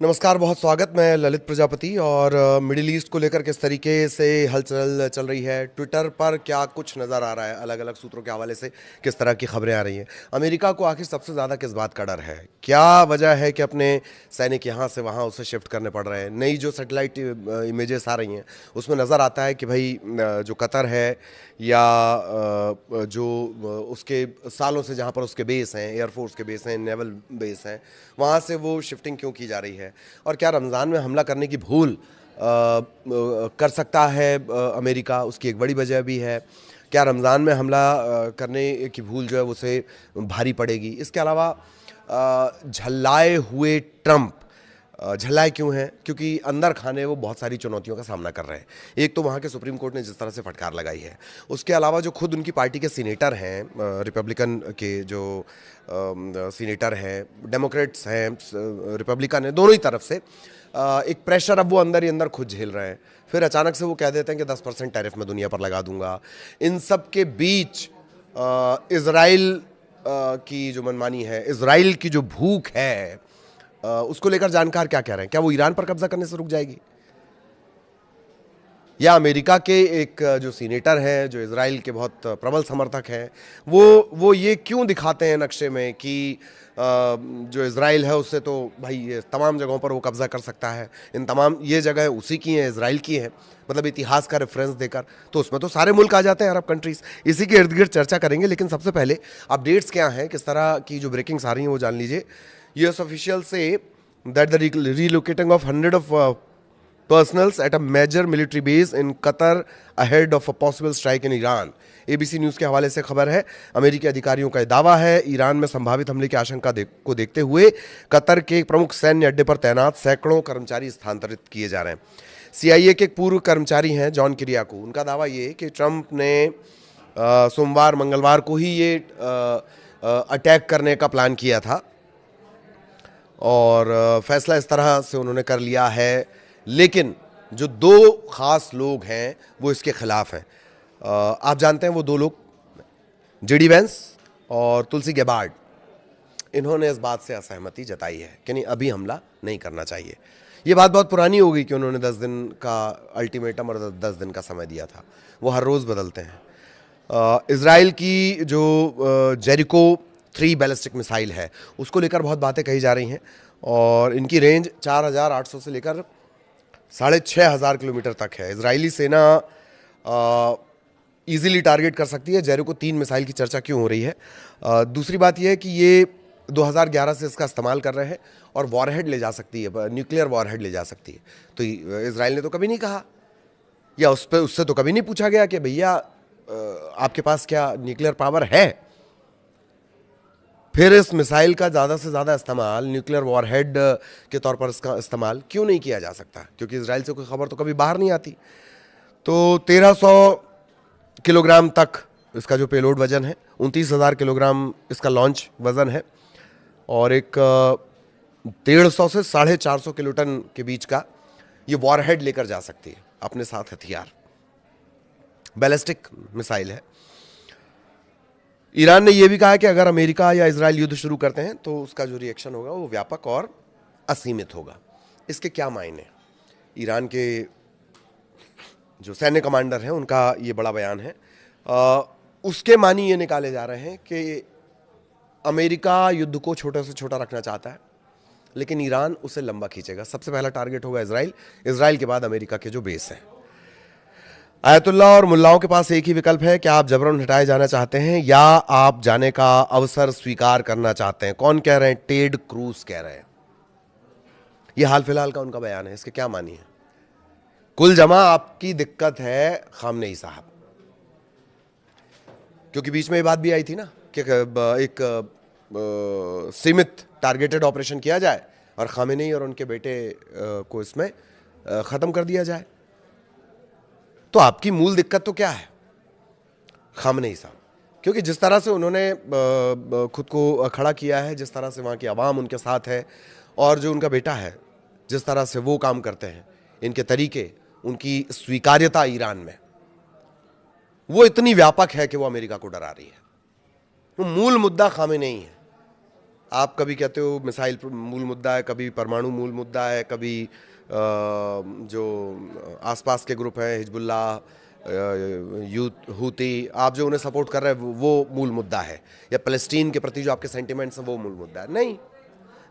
नमस्कार, बहुत स्वागत। मैं ललित प्रजापति और मिडिल ईस्ट को लेकर किस तरीके से हलचल चल रही है, ट्विटर पर क्या कुछ नज़र आ रहा है, अलग अलग सूत्रों के हवाले से किस तरह की खबरें आ रही हैं। अमेरिका को आखिर सबसे ज़्यादा किस बात का डर है, क्या वजह है कि अपने सैनिक यहाँ से वहाँ उसे शिफ्ट करने पड़ रहे हैं। नई जो सैटेलाइट इमेजेस आ रही हैं उसमें नज़र आता है कि भाई जो कतर है या जो उसके सालों से जहाँ पर उसके बेस हैं, एयरफोर्स के बेस हैं, नेवल बेस हैं, वहाँ से वो शिफ्टिंग क्यों की जा रही है। और क्या रमज़ान में हमला करने की भूल कर सकता है अमेरिका, उसकी एक बड़ी वजह भी है। क्या रमज़ान में हमला करने की भूल जो है उसे भारी पड़ेगी। इसके अलावा झल्लाए हुए ट्रंप झल्लाए क्यों हैं, क्योंकि अंदर खाने वो बहुत सारी चुनौतियों का सामना कर रहे हैं। एक तो वहाँ के सुप्रीम कोर्ट ने जिस तरह से फटकार लगाई है, उसके अलावा जो खुद उनकी पार्टी के सीनेटर हैं, रिपब्लिकन के जो सीनेटर हैं, डेमोक्रेट्स हैं, रिपब्लिकन हैं, दोनों ही तरफ से एक प्रेशर अब वो अंदर ही अंदर खुद झेल रहे हैं। फिर अचानक से वो कह देते हैं कि 10% टैरिफ मैं दुनिया पर लगा दूंगा। इन सब के बीच इज़राइल की जो मनमानी है, इज़राइल की जो भूख है, उसको लेकर जानकार क्या कह रहे हैं। क्या वो ईरान पर कब्जा करने से रुक जाएगी, या अमेरिका के एक जो सीनेटर हैं, जो इजराइल के बहुत प्रबल समर्थक हैं, वो ये क्यों दिखाते हैं नक्शे में कि जो इजराइल है उससे तो भाई ये तमाम जगहों पर वो कब्जा कर सकता है, इन तमाम ये जगह उसी की हैं, इजराइल की हैं, मतलब इतिहास का रेफरेंस देकर। तो उसमें तो सारे मुल्क आ जाते हैं, अरब कंट्रीज। इसी के इर्द गिर्द चर्चा करेंगे, लेकिन सबसे पहले अपडेट्स क्या हैं, किस तरह की जो ब्रेकिंग्स आ रही हैं वो जान लीजिए। US official say that the relocating of 100 of personals at a major military base in Qatar ahead of a possible strike in Iran। ABC news के हवाले से खबर है। अमेरिकी अधिकारियों का दावा है, ईरान में संभावित हमले की आशंका को देखते हुए कतर के एक प्रमुख सैन्य अड्डे पर तैनात सैकड़ों कर्मचारी स्थानांतरित किए जा रहे हैं। सीआईए के एक पूर्व कर्मचारी हैं जॉन किरियाको, उनका दावा ये है कि ट्रंप ने सोमवार मंगलवार को ही ये अटैक करने का प्लान किया था और फैसला इस तरह से उन्होंने कर लिया है। लेकिन जो दो खास लोग हैं वो इसके खिलाफ हैं। आप जानते हैं वो दो लोग, जेडी वेंस और तुलसी गैबार्ड, इन्होंने इस बात से असहमति जताई है कि नहीं, अभी हमला नहीं करना चाहिए। ये बात बहुत पुरानी हो गई कि उन्होंने 10 दिन का अल्टीमेटम और 10 दिन का समय दिया था, वो हर रोज़ बदलते हैं। इजराइल की जो जेरिको 3 बैलिस्टिक मिसाइल है उसको लेकर बहुत बातें कही जा रही हैं और इनकी रेंज 4800 से लेकर 6500 किलोमीटर तक है। इजरायली सेना इजीली टारगेट कर सकती है। जेरिको 3 मिसाइल की चर्चा क्यों हो रही है, दूसरी बात यह है कि ये 2011 से इसका इस्तेमाल कर रहे हैं और वॉरहेड ले जा सकती है, न्यूक्लियर वॉरहेड ले जा सकती है। तो इजराइल ने तो कभी नहीं कहा, या उससे तो कभी नहीं पूछा गया कि भैया आपके पास क्या न्यूक्लियर पावर है। फिर इस मिसाइल का ज़्यादा से ज़्यादा इस्तेमाल, न्यूक्लियर वॉरहेड के तौर पर इसका इस्तेमाल क्यों नहीं किया जा सकता, क्योंकि इजराइल से कोई खबर तो कभी बाहर नहीं आती। तो 1300 किलोग्राम तक इसका जो पेलोड वजन है, 29,000 किलोग्राम इसका लॉन्च वजन है, और एक 150 से 450 किलोटन के बीच का ये वॉरहेड लेकर जा सकती है अपने साथ हथियार। बैलिस्टिक मिसाइल है। ईरान ने यह भी कहा कि अगर अमेरिका या इजराइल युद्ध शुरू करते हैं तो उसका जो रिएक्शन होगा वो व्यापक और असीमित होगा। इसके क्या मायने? ईरान के जो सैन्य कमांडर हैं उनका ये बड़ा बयान है। उसके मानी ये निकाले जा रहे हैं कि अमेरिका युद्ध को छोटे से छोटा रखना चाहता है, लेकिन ईरान उसे लंबा खींचेगा। सबसे पहला टारगेट होगा इजराइल, इजराइल के बाद अमेरिका के जो बेस हैं। आयतुल्ला और मुल्लाओं के पास एक ही विकल्प है, क्या आप जबरन हटाए जाना चाहते हैं या आप जाने का अवसर स्वीकार करना चाहते हैं। कौन कह रहे हैं? टेड क्रूज कह रहे हैं। यह हाल फिलहाल का उनका बयान है। इसके क्या मानी है? कुल जमा आपकी दिक्कत है खामनेई साहब, क्योंकि बीच में ये बात भी आई थी ना कि एक सीमित टारगेटेड ऑपरेशन किया जाए और खामेनेई और उनके बेटे को इसमें ख़त्म कर दिया जाए। तो आपकी मूल दिक्कत तो क्या है? खामनेई साहब, क्योंकि जिस तरह से उन्होंने खुद को खड़ा किया है, जिस तरह से वहाँ की आवाम उनके साथ है, और जो उनका बेटा है जिस तरह से वो काम करते हैं, इनके तरीके, उनकी स्वीकार्यता ईरान में वो इतनी व्यापक है कि वो अमेरिका को डरा रही है। वो मूल मुद्दा खामेनेई है। आप कभी कहते हो मिसाइल मूल मुद्दा है, कभी परमाणु मूल मुद्दा है, कभी जो आसपास के ग्रुप हैं हिजबुल्लाह, यूथ हूती, आप जो उन्हें सपोर्ट कर रहे हैं वो मूल मुद्दा है, या फ़लस्तीन के प्रति जो आपके सेंटिमेंट्स हैं वो मूल मुद्दा है। नहीं,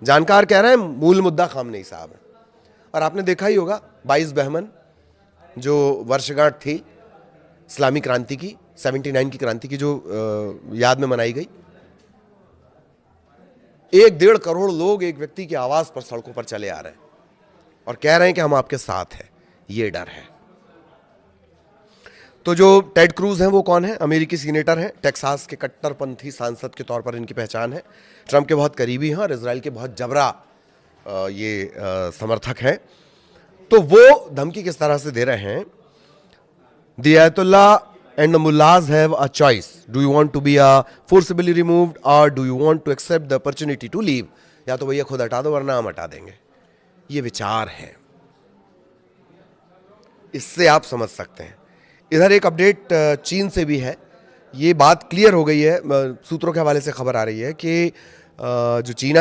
जानकार कह रहे हैं मूल मुद्दा खामनेई साहब है। और आपने देखा ही होगा 22 बहमन जो वर्षगांठ थी इस्लामी क्रांति की, 79 की क्रांति की, जो याद में मनाई गई, 1-1.5 करोड़ लोग एक व्यक्ति की आवाज पर सड़कों पर चले आ रहे हैं और कह रहे हैं कि हम आपके साथ हैं। ये डर है। तो जो टेड क्रूज हैं वो कौन है? अमेरिकी सीनेटर हैं, टेक्सास के कट्टरपंथी सांसद के तौर पर इनकी पहचान है, ट्रंप के बहुत करीबी हैं और इजराइल के बहुत जबरा समर्थक हैं। तो वो धमकी किस तरह से दे रहे हैं? The Ayatollah and the mullahs have a choice. Do you want to be forcibly removed or do you want to accept the opportunity to leave? या तो भैया खुद हटा दो वरना हम हटा देंगे। ये विचार है, इससे आप समझ सकते हैं। इधर एक अपडेट चीन से भी है। ये बात क्लियर हो गई है, सूत्रों के हवाले से खबर आ रही है कि जो चीन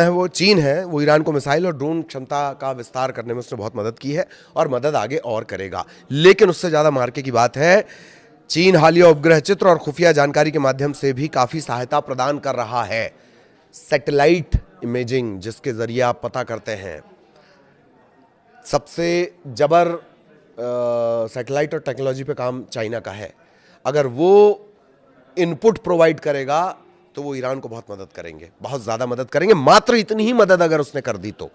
है वो ईरान को मिसाइल और ड्रोन क्षमता का विस्तार करने में उसने बहुत मदद की है और मदद आगे और करेगा। लेकिन उससे ज़्यादा मार्के की बात है, चीन हालिया उपग्रह चित्र और खुफिया जानकारी के माध्यम से भी काफ़ी सहायता प्रदान कर रहा है। सैटेलाइट इमेजिंग जिसके ज़रिए आप पता करते हैं, सबसे जबर सैटेलाइट और टेक्नोलॉजी पे काम चाइना का है। अगर वो इनपुट प्रोवाइड करेगा तो वो ईरान को बहुत मदद करेंगे, बहुत ज़्यादा मदद करेंगे। मात्र इतनी ही मदद अगर उसने कर दी तो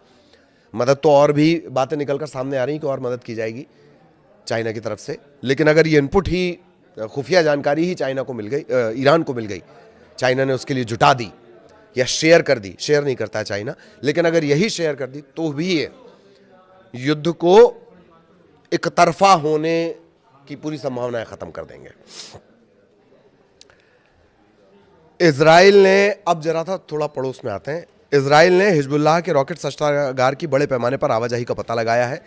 मदद तो और भी बातें निकलकर सामने आ रही कि और मदद की जाएगी चाइना की तरफ से। लेकिन अगर ये इनपुट ही, खुफिया जानकारी ही चाइना को मिल गई, ईरान को मिल गई, चाइना ने उसके लिए जुटा दी या शेयर कर दी, शेयर नहीं करता है चाइना, लेकिन अगर यही शेयर कर दी तो भी ये युद्ध को एक तरफा होने की पूरी संभावनाएं खत्म कर देंगे। इजराइल ने, अब जरा था थोड़ा पड़ोस में आते हैं, इजराइल ने हिजबुल्लाह के रॉकेट शस्त्रागार की बड़े पैमाने पर आवाजाही का पता लगाया है,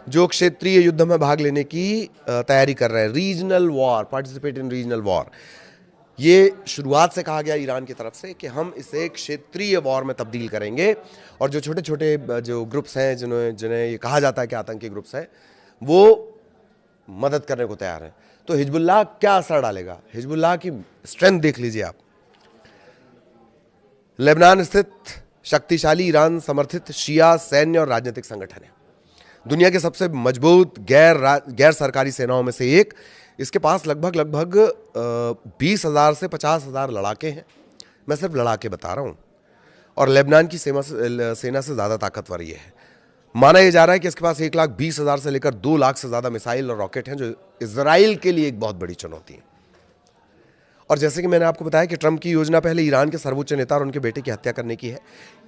जो क्षेत्रीय युद्ध में भाग लेने की तैयारी कर रहे हैं। Regional war, participate in regional war. ये शुरुआत से कहा गया ईरान की तरफ से कि हम इसे क्षेत्रीय वॉर में तब्दील करेंगे, और जो छोटे छोटे जो ग्रुप्स हैं जिन्हें ये कहा जाता है कि आतंकी ग्रुप्स हैं, वो मदद करने को तैयार हैं। तो हिजबुल्लाह क्या असर डालेगा? हिजबुल्लाह की स्ट्रेंथ देख लीजिए आप। लेबनान स्थित शक्तिशाली ईरान समर्थित शिया सैन्य और राजनीतिक संगठन है, दुनिया के सबसे मजबूत गैर सरकारी सेनाओं में से एक। इसके पास लगभग 20,000 से 50,000 लड़ाके हैं। मैं सिर्फ लड़ाके बता रहा हूं, और लेबनान की सेना से ज़्यादा ताकतवर ये है। माना यह जा रहा है कि इसके पास 1,20,000 से लेकर 2 लाख से ज़्यादा मिसाइल और रॉकेट हैं, जो इजराइल के लिए एक बहुत बड़ी चुनौती है। और जैसे कि मैंने आपको बताया कि ट्रंप की योजना पहले ईरान के सर्वोच्च नेता और उनके बेटे की हत्या करने की है।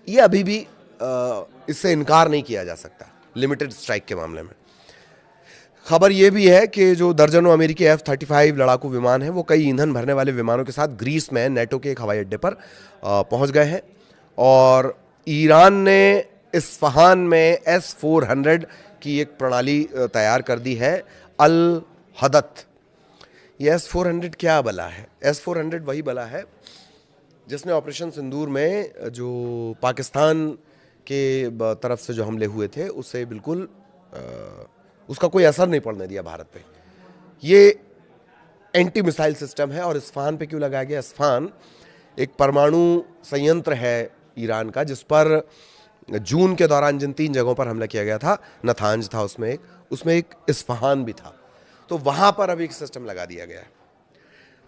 ये अभी भी इससे इनकार नहीं किया जा सकता लिमिटेड स्ट्राइक के मामले में। खबर यह भी है कि जो दर्जनों अमेरिकी F-35 लड़ाकू विमान हैं, वो कई ईंधन भरने वाले विमानों के साथ ग्रीस में नेटो के एक हवाई अड्डे पर पहुंच गए हैं। और ईरान ने इस्फहान में S-400 की एक प्रणाली तैयार कर दी है, अल हदत। ये S-400 क्या बला है? S-400 वही बला है जिसने ऑपरेशन सिंदूर में जो पाकिस्तान के तरफ से जो हमले हुए थे उससे बिल्कुल उसका कोई असर नहीं पड़ने दिया भारत पे। ये एंटी मिसाइल सिस्टम है। और इस्फहान पे क्यों लगाया गया? इस्फहान एक परमाणु संयंत्र है ईरान का, जिस पर जून के दौरान जिन 3 जगहों पर हमला किया गया था, नथांज था उसमें एक इस्फहान भी था, तो वहां पर अभी एक सिस्टम लगा दिया गया है।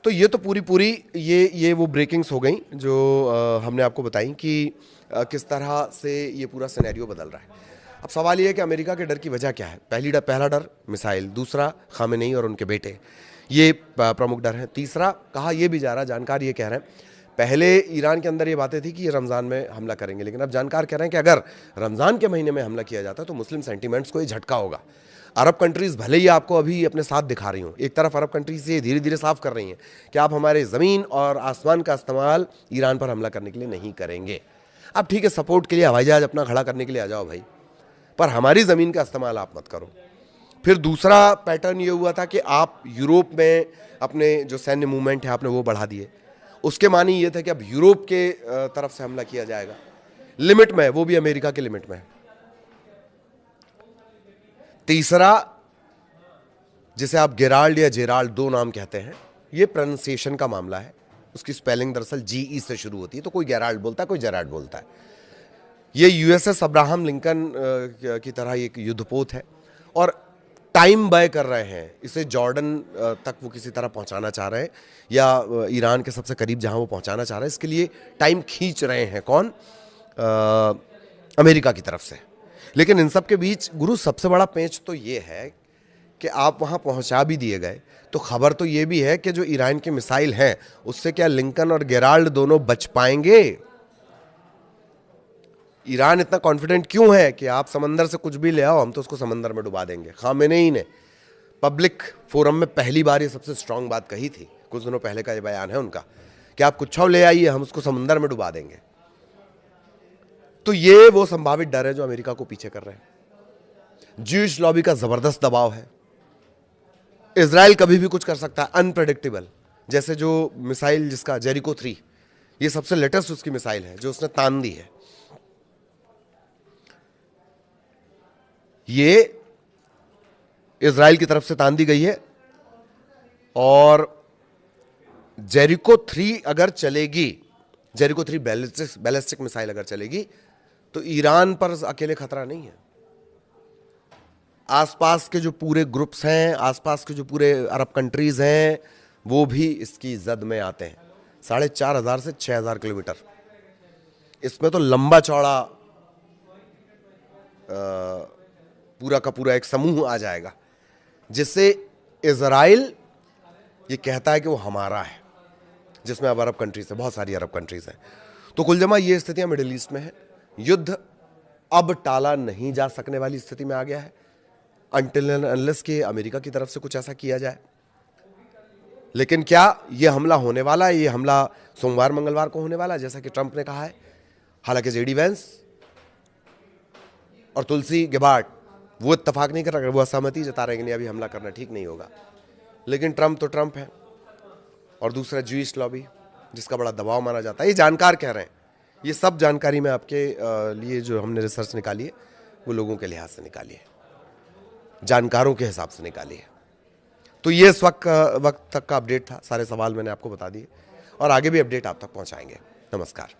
तो ये तो पूरी ये वो ब्रेकिंग्स हो गई जो हमने आपको बताई कि किस तरह से ये पूरा सिनेरियो बदल रहा है। अब सवाल ये है कि अमेरिका के डर की वजह क्या है? पहला डर मिसाइल, दूसरा खामेनेई और उनके बेटे, ये प्रमुख डर हैं। तीसरा कहा यह भी जा रहा है, जानकार ये कह रहे हैं, पहले ईरान के अंदर ये बातें थी कि ये रमज़ान में हमला करेंगे, लेकिन अब जानकार कह रहे हैं कि अगर रमज़ान के महीने में हमला किया जाता तो मुस्लिम सेंटीमेंट्स को ये झटका होगा। अरब कंट्रीज़ भले ही आपको अभी अपने साथ दिखा रही हूँ, एक तरफ अरब कंट्रीज़ ये धीरे धीरे साफ कर रही हैं कि आप हमारे ज़मीन और आसमान का इस्तेमाल ईरान पर हमला करने के लिए नहीं करेंगे। अब ठीक है, सपोर्ट के लिए हवाई जहाज अपना खड़ा करने के लिए आ जाओ भाई, पर हमारी ज़मीन का इस्तेमाल आप मत करो। फिर दूसरा पैटर्न ये हुआ था कि आप यूरोप में अपने जो सैन्य मूवमेंट है आपने वो बढ़ा दिए। उसके मानी ये थे कि अब यूरोप के तरफ से हमला किया जाएगा। लिमिट में है, वो भी अमेरिका के लिमिट में है। तीसरा, जिसे आप गेराल्ड या जेराल्ड, दो नाम कहते हैं, ये प्रोनाउंसिएशन का मामला है। उसकी स्पेलिंग दरअसल GE से शुरू होती है, तो कोई गेराल्ड बोलता है, कोई जेराल्ड बोलता है। ये USS अब्राहम लिंकन की तरह एक युद्धपोत है और टाइम बाय कर रहे हैं इसे जॉर्डन तक वो किसी तरह पहुंचाना चाह रहे हैं, या ईरान के सबसे करीब जहां वो पहुंचाना चाह रहे हैं। इसके लिए टाइम खींच रहे हैं कौन? अमेरिका की तरफ से। लेकिन इन सब के बीच गुरु सबसे बड़ा पेंच तो ये है कि आप वहां पहुंचा भी दिए गए, तो खबर तो ये भी है कि जो ईरान के मिसाइल हैं उससे क्या लिंकन और गेराल्ड दोनों बच पाएंगे? ईरान इतना कॉन्फिडेंट क्यों है कि आप समंदर से कुछ भी ले आओ, हम तो उसको समंदर में डुबा देंगे? खामेनेई ने पब्लिक फोरम में पहली बार ये सबसे स्ट्रांग बात कही थी, कुछ दिनों पहले का ये बयान है उनका, कि आप कुछ ले आइए, हम उसको समंदर में डुबा देंगे। तो ये वो संभावित डर है जो अमेरिका को पीछे कर रहे हैं। ज्यूइश लॉबी का जबरदस्त दबाव है। इजराइल कभी भी कुछ कर सकता है, अनप्रेडिक्टेबल। जैसे जो मिसाइल जिसका जेरिको 3, ये सबसे लेटेस्ट उसकी मिसाइल है जो उसने तान दी है। ये इजराइल की तरफ से तान दी गई है, और जेरिको 3 अगर चलेगी, जेरिको 3 बैलिस्टिक मिसाइल अगर चलेगी, तो ईरान पर अकेले खतरा नहीं है। आसपास के जो पूरे ग्रुप्स हैं, आसपास के जो पूरे अरब कंट्रीज हैं, वो भी इसकी जद में आते हैं। 4,500 से 6,000 किलोमीटर, इसमें तो लंबा चौड़ा पूरा का पूरा एक समूह आ जाएगा, जिससे इजराइल ये कहता है कि वो हमारा है, जिसमें अब अरब कंट्रीज है, बहुत सारी अरब कंट्रीज हैं। तो कुल जमा ये स्थितियां मिडिल ईस्ट में है। युद्ध अब टाला नहीं जा सकने वाली स्थिति में आ गया है, अनटिल एंड अनलेस कि अमेरिका की तरफ से कुछ ऐसा किया जाए। लेकिन क्या ये हमला होने वाला है? ये हमला सोमवार मंगलवार को होने वाला है, जैसा कि ट्रंप ने कहा है। हालांकि JD वैंस और तुलसी गेबार्ड वो इत्तेफाक नहीं कर रहे, वो असहमति जता रहे हैं कि नहीं, अभी हमला करना ठीक नहीं होगा। लेकिन ट्रंप तो ट्रंप है, और दूसरा ज्यूइश लॉबी जिसका बड़ा दबाव माना जाता है। ये जानकार कह रहे हैं। ये सब जानकारी मैं आपके लिए जो हमने रिसर्च निकाली है, वो लोगों के लिहाज से निकाली है, जानकारों के हिसाब से निकाली है। तो ये इस वक्त तक का अपडेट था। सारे सवाल मैंने आपको बता दिए, और आगे भी अपडेट आप तक पहुंचाएंगे। नमस्कार।